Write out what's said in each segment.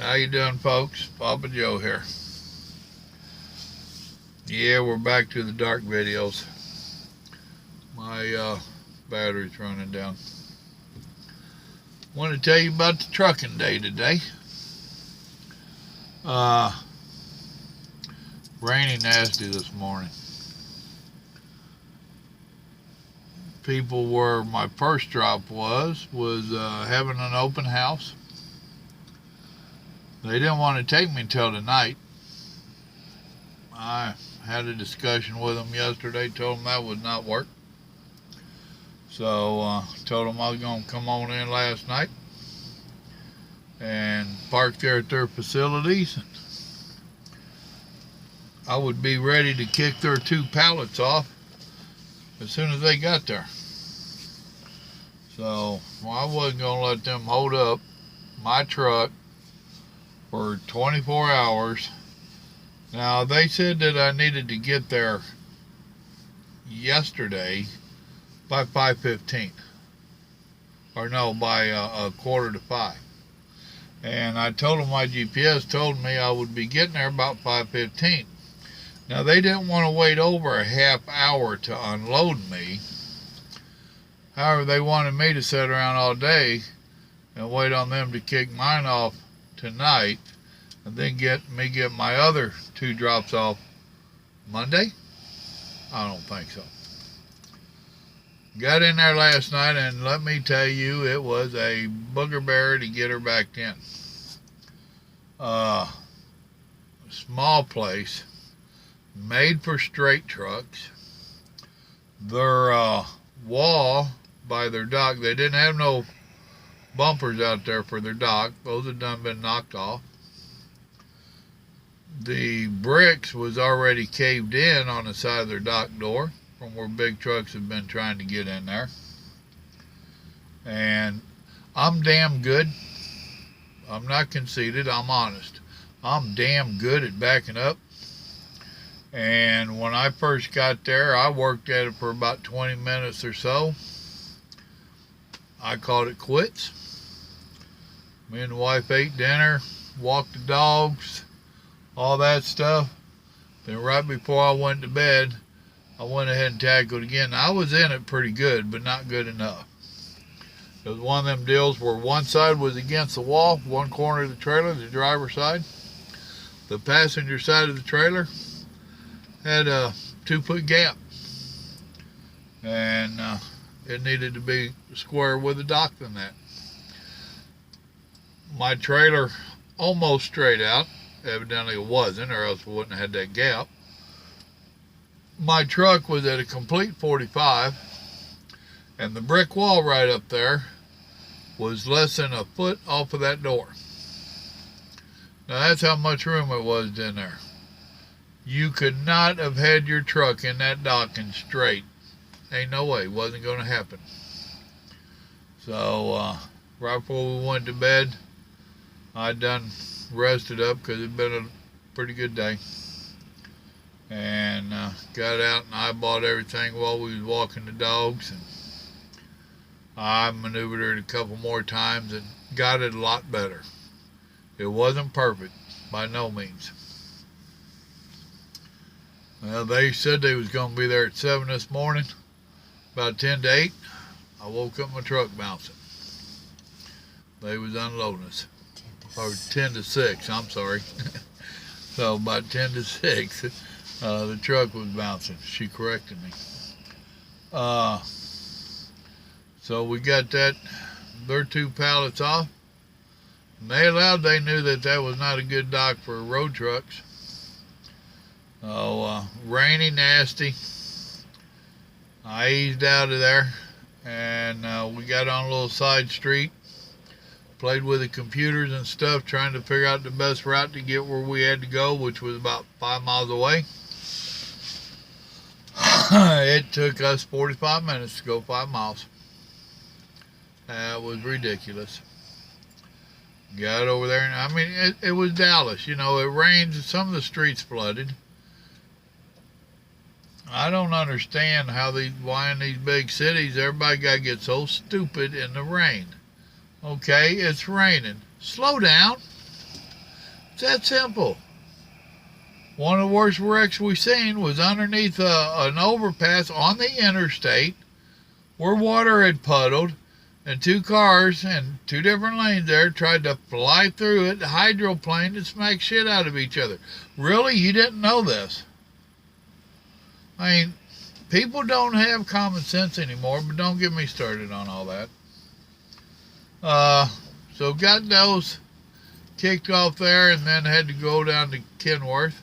How you doing, folks? Papa Joe here. Yeah, we're back to the dark videos. My battery's running down. Want to tell you about the trucking day today. Rainy nasty this morning. People where my first drop was having an open house. They didn't want to take me until tonight. I had a discussion with them yesterday, told them that would not work. So told them I was going to come on in last night and park there at their facilities. I would be ready to kick their 2 pallets off as soon as they got there. So I wasn't going to let them hold up my truck for 24 hours. Now, they said that I needed to get there yesterday by 5:15. Or no, by a 4:45. And I told them my GPS told me I would be getting there about 5:15. Now, they didn't want to wait over a half hour to unload me. However, they wanted me to sit around all day and wait on them to kick mine off tonight and then get my other 2 drops off Monday? I don't think so. Got in there last night, and let me tell you, it was a booger bear to get her back in. Small place, made for straight trucks. Their wall by their dock, they didn't have no bumpers out there for their dock. Those had done been knocked off. The bricks was already caved in on the side of their dock door from where big trucks have been trying to get in there. And I'm damn good. I'm not conceited, I'm honest. I'm damn good at backing up. And when I first got there, I worked at it for about 20 minutes or so. I called it quits. Me and the wife ate dinner, walked the dogs, all that stuff. Then right before I went to bed, I went ahead and tackled again. I was in it pretty good, but not good enough. It was one of them deals where one side was against the wall, one corner of the trailer, the driver's side. The passenger side of the trailer had a 2-foot gap. And it needed to be square with the dock than that. My trailer almost straight out. Evidently it wasn't, or else we wouldn't have had that gap. My truck was at a complete 45, and the brick wall right up there was less than a foot off of that door. Now that's how much room it was in there. You could not have had your truck in that docking straight. Ain't no way. It wasn't going to happen. So right before we went to bed, I done rested up because it'd been a pretty good day. And got out and eyeballed everything while we was walking the dogs. And I maneuvered it a couple more times and got it a lot better. It wasn't perfect, by no means. Well, they said they was going to be there at 7 this morning. About 10 to 8, I woke up my truck bouncing. They was unloading us. Or 10 to 6, I'm sorry. So about 10 to 6, the truck was bouncing. She corrected me. So we got their 2 pallets off. And they knew that was not a good dock for road trucks. Rainy, nasty. I eased out of there, and we got on a little side street. Played with the computers and stuff, trying to figure out the best route to get where we had to go, which was about 5 miles away. It took us 45 minutes to go 5 miles. That was ridiculous. Got over there, and I mean, it was Dallas. You know, it rained, some of the streets flooded. I don't understand why in these big cities everybody got to get so stupid in the rain. Okay, it's raining. Slow down. It's that simple. One of the worst wrecks we seen was underneath an overpass on the interstate where water had puddled, and two cars in two different lanes there tried to fly through it, hydroplane, and smack shit out of each other. Really? You didn't know this? I mean, people don't have common sense anymore, but don't get me started on all that. So got those kicked off there, and then had to go down to Kenworth.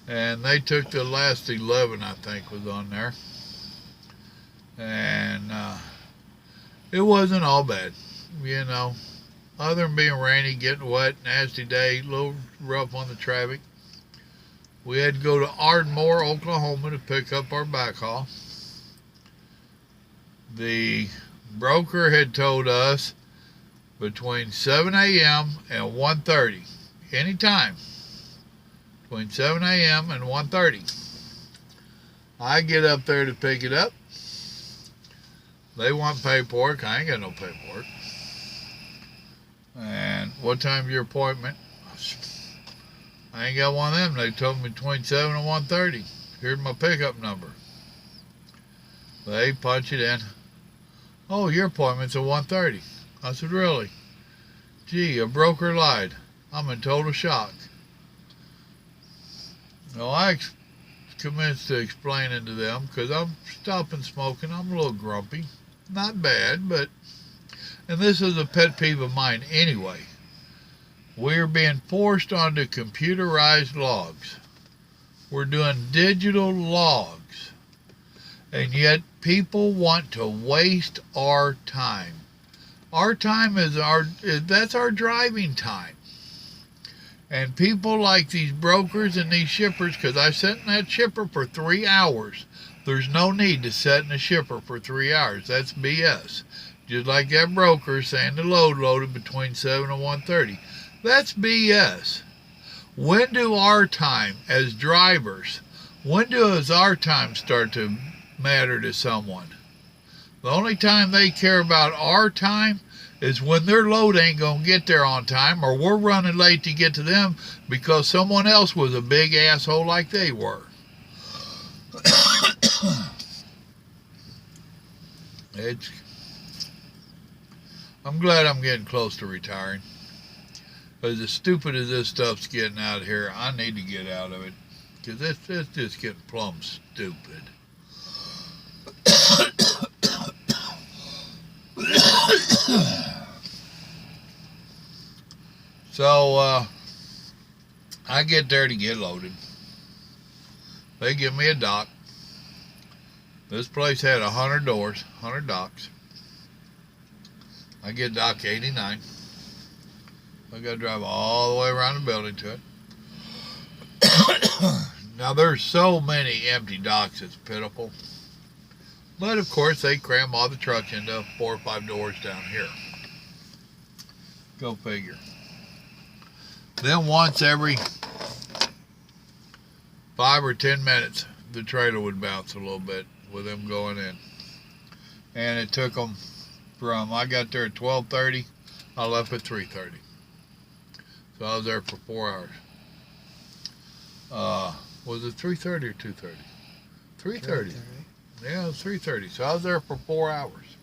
And they took the last 11, I think, was on there. And it wasn't all bad, you know. Other than being rainy, getting wet, nasty day, a little rough on the traffic. We had to go to Ardmore, Oklahoma to pick up our backhaul. The broker had told us between 7 a.m. and 1:30, anytime, between 7 a.m. and 1:30. I get up there to pick it up. They want paperwork. I ain't got no paperwork. And what time's your appointment? I ain't got one of them. They told me between 7 and 1:30. Here's my pickup number. They punch it in. Oh, your appointment's at 1:30. I said, really? Gee, a broker lied. I'm in total shock. Well, I commenced to explaining to them, because I'm stopping smoking. I'm a little grumpy. Not bad, but... And this is a pet peeve of mine anyway. We're being forced onto computerized logs. We're doing digital logs. And yet people want to waste our time. Our time is that's our driving time. And people like these brokers and these shippers, because I sat in that shipper for 3 hours. There's no need to sit in a shipper for 3 hours. That's BS. Just like that broker saying the load loaded between 7 and 1:30. That's BS. When do our time as drivers, when does our time start to matter to someone? The only time they care about our time is when their load ain't going to get there on time, or we're running late to get to them because someone else was a big asshole like they were. I'm glad I'm getting close to retiring. Because as stupid as this stuff's getting out here, I need to get out of it. Because it's just getting plumb stupid. So, I get there to get loaded. They give me a dock. This place had 100 doors, 100 docks. I get dock 89. I got to drive all the way around the building to it. Now, there's so many empty docks, it's pitiful. But, of course, they cram all the trucks into 4 or 5 doors down here. Go figure. Then once every 5 or 10 minutes, the trailer would bounce a little bit with them going in. And it took them from, I got there at 12:30, I left at 3:30. So I was there for 4 hours. Was it 3:30 or 2:30? 3:30. Yeah, it was 3:30. So I was there for 4 hours.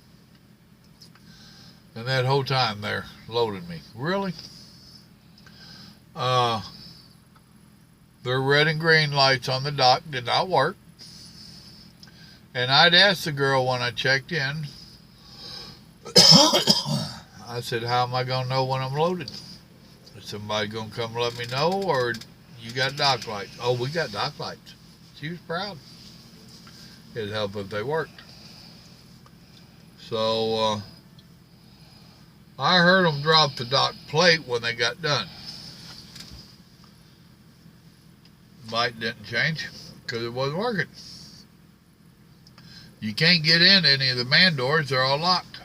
And that whole time they're loading me. Really? Their red and green lights on the dock did not work. And I'd asked the girl when I checked in, I said, how am I going to know when I'm loaded? Is somebody going to come let me know, or you got dock lights? Oh, we got dock lights. She was proud. It'd help if they worked. So, I heard them drop the dock plate when they got done. Light didn't change because it wasn't working. You can't get in any of the man doors. They're all locked.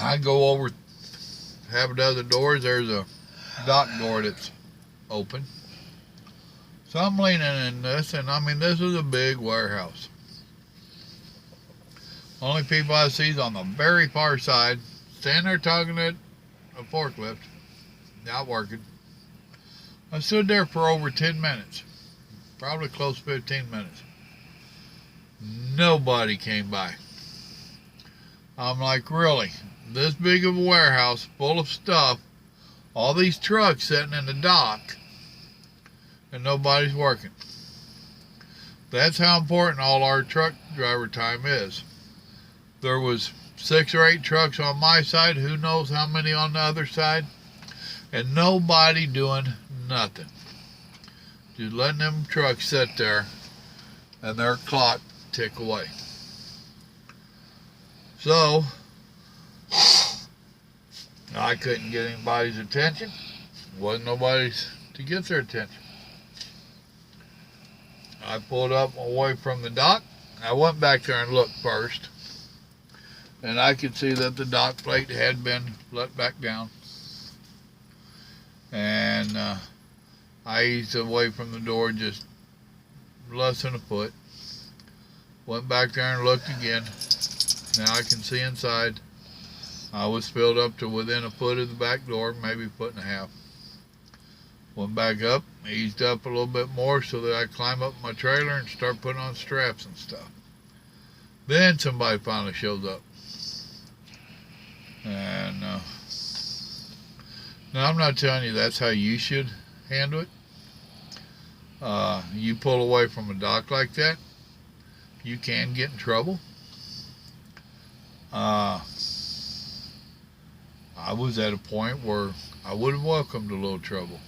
I go over half a dozen doors. There's a dock door that's open. So I'm leaning in this, and I mean, this is a big warehouse. Only people I see is on the very far side, standing there talking to a forklift, not working. I stood there for over 10 minutes, probably close to 15 minutes. Nobody came by. I'm like, really? This big of a warehouse full of stuff, all these trucks sitting in the dock, and nobody's working. That's how important all our truck driver time is. There was 6 or 8 trucks on my side, who knows how many on the other side, and nobody doing nothing. Just letting them trucks sit there and their clock tick away. So I couldn't get anybody's attention. Wasn't nobody's to get their attention. I pulled up away from the dock. I went back there and looked first, and I could see that the dock plate had been let back down. And I eased away from the door just less than a foot. Went back there and looked again. Now I can see inside. I was filled up to within a foot of the back door, maybe a foot and a half. Went back up, eased up a little bit more so that I climb up my trailer and start putting on straps and stuff. Then somebody finally shows up. And now I'm not telling you that's how you should handle it. You pull away from a dock like that, you can get in trouble. I was at a point where I would have welcomed a little trouble.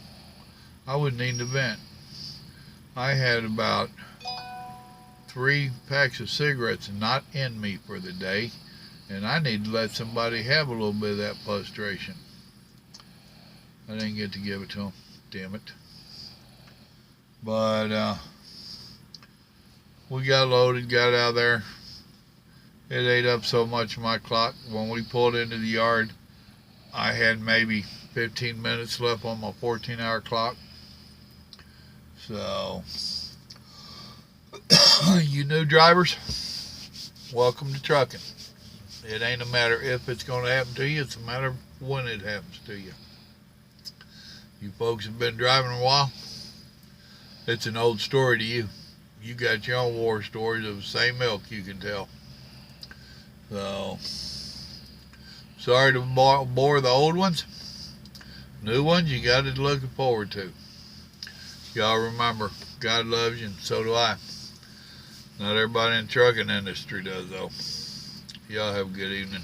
I would need to vent. I had about 3 packs of cigarettes not in me for the day, and I need to let somebody have a little bit of that frustration. I didn't get to give it to them, damn it. But we got loaded, got out of there. It ate up so much of my clock. When we pulled into the yard, I had maybe 15 minutes left on my 14-hour clock. So, you new drivers, welcome to trucking. It ain't a matter if it's going to happen to you, it's a matter of when it happens to you. You folks have been driving a while, it's an old story to you. You got your own war stories of the same milk you can tell. So, sorry to bore the old ones. New ones you got it looking forward to. Y'all remember, God loves you and so do I. Not everybody in the trucking industry does though. Y'all have a good evening.